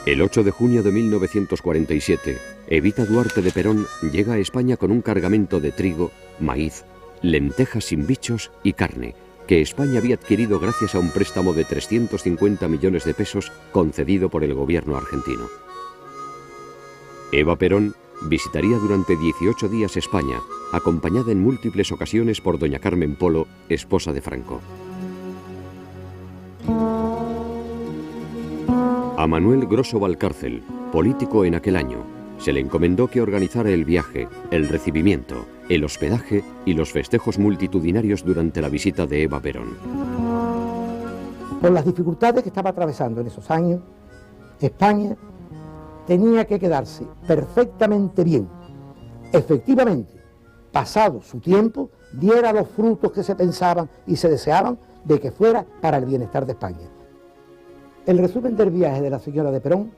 El 8 de junio de 1947, Evita Duarte de Perón llega a España con un cargamento de trigo, maíz, lentejas sin bichos y carne, que España había adquirido gracias a un préstamo de 350 millones de pesos concedido por el gobierno argentino. Eva Perón visitaría durante 18 días España, acompañada en múltiples ocasiones por doña Carmen Polo, esposa de Franco. A Manuel Grosso Valcárcel, político en aquel año, se le encomendó que organizara el viaje, el recibimiento, el hospedaje y los festejos multitudinarios durante la visita de Eva Perón. Por las dificultades que estaba atravesando en esos años, España tenía que quedarse perfectamente bien. Efectivamente, pasado su tiempo, diera los frutos que se pensaban y se deseaban de que fuera para el bienestar de España. El resumen del viaje de la señora de Perón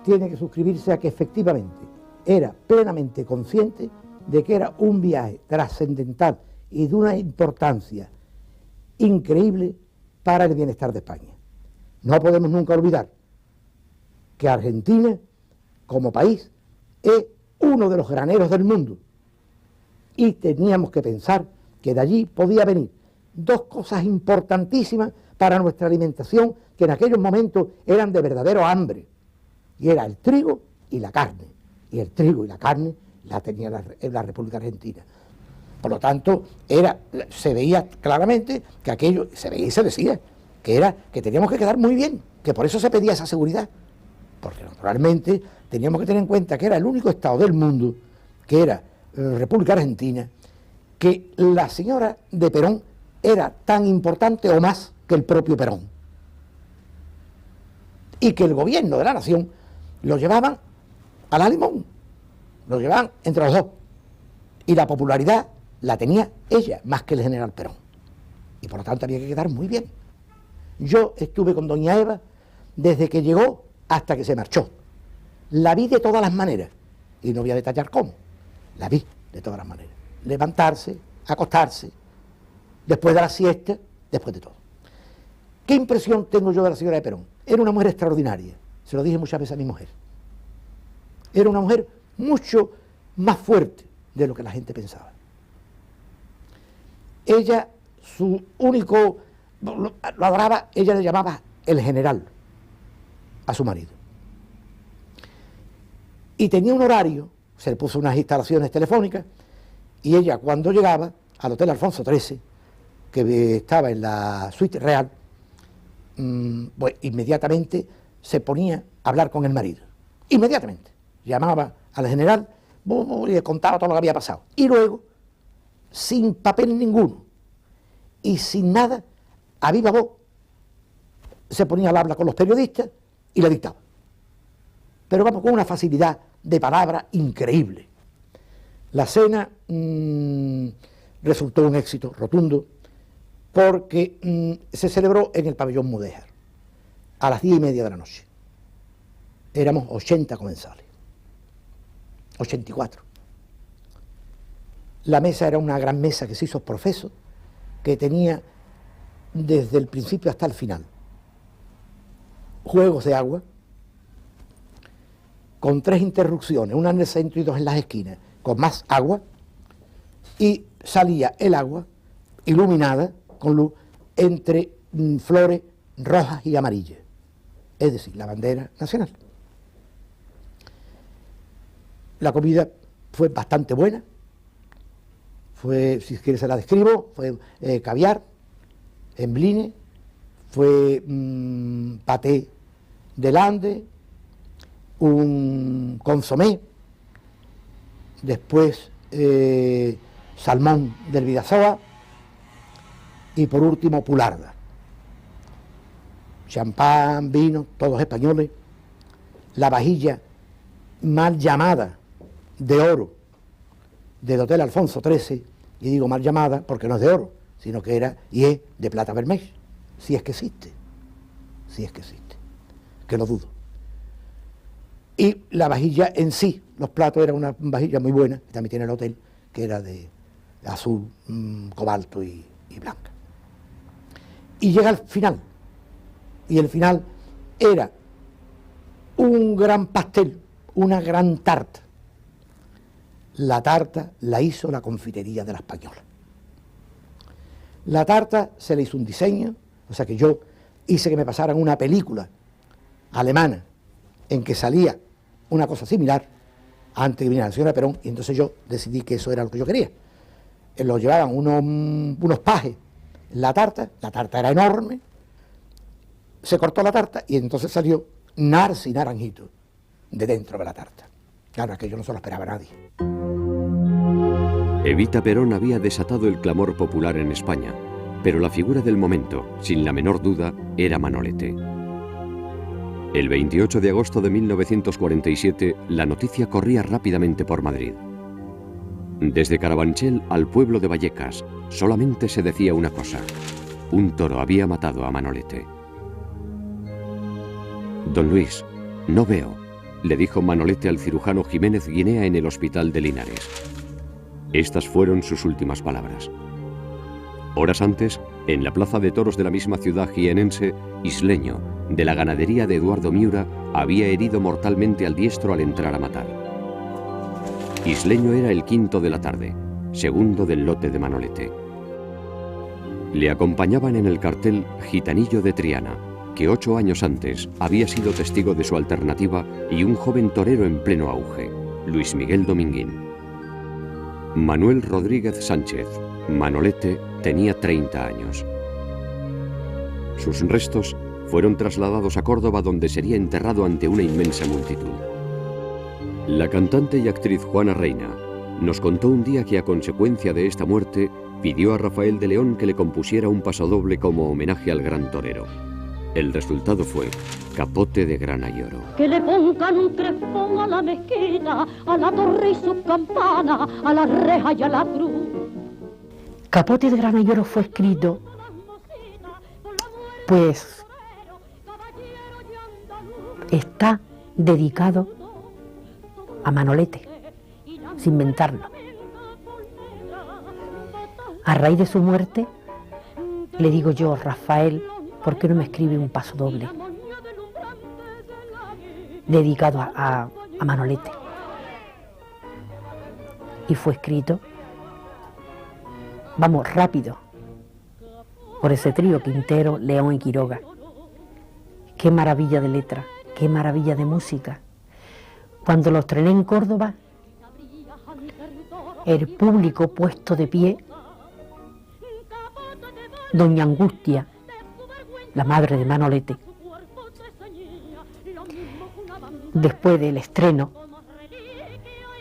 tiene que suscribirse a que efectivamente era plenamente consciente de que era un viaje trascendental y de una importancia increíble para el bienestar de España. No podemos nunca olvidar que Argentina, como país, es uno de los graneros del mundo. Y teníamos que pensar que de allí podía venir dos cosas importantísimas para nuestra alimentación, que en aquellos momentos eran de verdadero hambre, y era el trigo y la carne. Y el trigo y la carne la tenía la República Argentina. Por lo tanto, se veía claramente que aquello, se veía y se decía, que teníamos que quedar muy bien, que por eso se pedía esa seguridad. Porque naturalmente teníamos que tener en cuenta que era el único Estado del mundo, que era la República Argentina, que la señora de Perón era tan importante o más que el propio Perón. Y que el gobierno de la nación lo llevaban a la limón, lo llevaban entre los dos. Y la popularidad la tenía ella, más que el general Perón. Y por lo tanto había que quedar muy bien. Yo estuve con doña Eva desde que llegó hasta que se marchó. La vi de todas las maneras, y no voy a detallar cómo, la vi de todas las maneras. Levantarse, acostarse, después de la siesta, después de todo. ¿Qué impresión tengo yo de la señora de Perón? Era una mujer extraordinaria, se lo dije muchas veces a mi mujer. Era una mujer mucho más fuerte de lo que la gente pensaba. ella, su único, lo adoraba, ella le llamaba el general a su marido. Y tenía un horario, se le puso unas instalaciones telefónicas, y ella cuando llegaba al Hotel Alfonso XIII, que estaba en la suite real, pues inmediatamente se ponía a hablar con el marido. Inmediatamente. Llamaba al general y le contaba todo lo que había pasado. Y luego, sin papel ninguno y sin nada, a viva voz, se ponía al habla con los periodistas y le dictaba. Pero vamos, con una facilidad de palabra increíble. La cena resultó un éxito rotundo porque se celebró en el pabellón Mudéjar a las 10:30 de la noche. Éramos 80 comensales, 84. La mesa era una gran mesa que se hizo profeso, que tenía desde el principio hasta el final juegos de agua, con 3 interrupciones, una en el centro y 2 en las esquinas, con más agua, y salía el agua iluminada con luz entre flores rojas y amarillas, es decir, la bandera nacional. La comida fue bastante buena, fue, si quieres se la describo, fue caviar, emblines, fue paté de lande, un consomé, después salmón del Bidasoa y por último pularda. Champán, vino, todos españoles. La vajilla mal llamada de oro del Hotel Alfonso XIII, y digo mal llamada porque no es de oro, sino que era y es de plata vermell, si es que existe, que lo dudo. Y la vajilla en sí, los platos, era una vajilla muy buena, que también tiene el hotel, que era de azul, cobalto y blanca. Y llega al final, y el final era un gran pastel, una gran tarta. La tarta la hizo la confitería de la Española. La tarta se le hizo un diseño, o sea que yo hice que me pasaran una película alemana en que salía una cosa similar antes de que viniera la señora Perón, y entonces yo decidí que eso era lo que yo quería. Lo llevaban unos pajes, la tarta era enorme, se cortó la tarta y entonces salió narci naranjito de dentro de la tarta. Claro, aquello no se lo esperaba nadie. Evita Perón había desatado el clamor popular en España, pero la figura del momento, sin la menor duda, era Manolete. El 28 de agosto de 1947, la noticia corría rápidamente por Madrid. Desde Carabanchel al pueblo de Vallecas, solamente se decía una cosa: un toro había matado a Manolete. Don Luis, no veo, le dijo Manolete al cirujano Jiménez Guinea en el hospital de Linares. Estas fueron sus últimas palabras. Horas antes, en la plaza de toros de la misma ciudad jienense, Isleño, de la ganadería de Eduardo Miura, había herido mortalmente al diestro al entrar a matar. Isleño era el quinto de la tarde, segundo del lote de Manolete. Le acompañaban en el cartel Gitanillo de Triana, que 8 años antes había sido testigo de su alternativa, y un joven torero en pleno auge, Luis Miguel Dominguín. Manuel Rodríguez Sánchez, Manolete, tenía 30 años. Sus restos fueron trasladados a Córdoba, donde sería enterrado ante una inmensa multitud. La cantante y actriz Juana Reina nos contó un día que a consecuencia de esta muerte pidió a Rafael de León que le compusiera un pasodoble como homenaje al gran torero. El resultado fue Capote de grana y oro. Que le pongan un crespón a la mezquita, a la torre y sus campanas, a la reja y a la cruz. Capote de grana y oro fue escrito, pues está dedicado a Manolete, sin inventarlo. A raíz de su muerte, le digo yo, Rafael, ¿por qué no me escribe un pasodoble dedicado a Manolete? Y fue escrito vamos, rápido, por ese trío Quintero, León y Quiroga. Qué maravilla de letra, qué maravilla de música. Cuando los estrené en Córdoba, el público puesto de pie, doña Angustia, la madre de Manolete, después del estreno,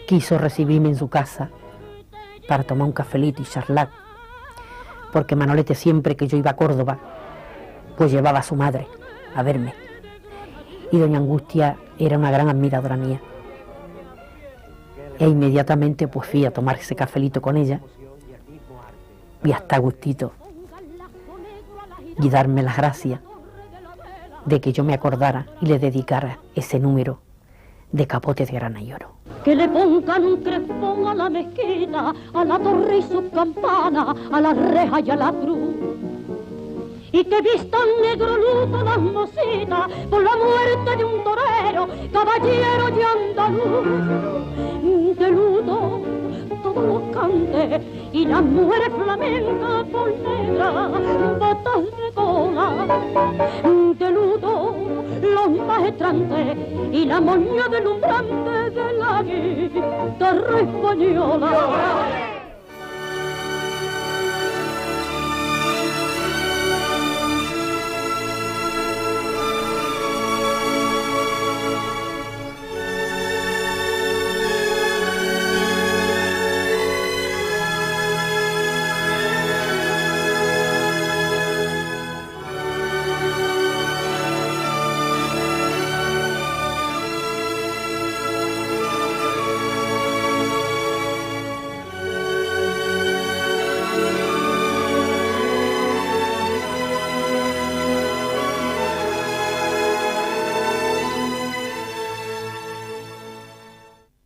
quiso recibirme en su casa para tomar un cafelito y charlar, porque Manolete siempre que yo iba a Córdoba, pues llevaba a su madre a verme. Y doña Angustia era una gran admiradora mía. E inmediatamente pues fui a tomar ese cafelito con ella y hasta gustito y darme las gracias de que yo me acordara y le dedicara ese número de Capote de grana y oro. Que le pongan un crespón a la mezquita, a la torre y su campana, a la reja y a la cruz. Y que vistan negro luto las mocitas por la muerte de un torero, caballero y andaluz. De luto todos los cantes y las mujeres flamencas por negra, botas de cola. De luto los maestrantes y la moña delumbrante de la guitarra española.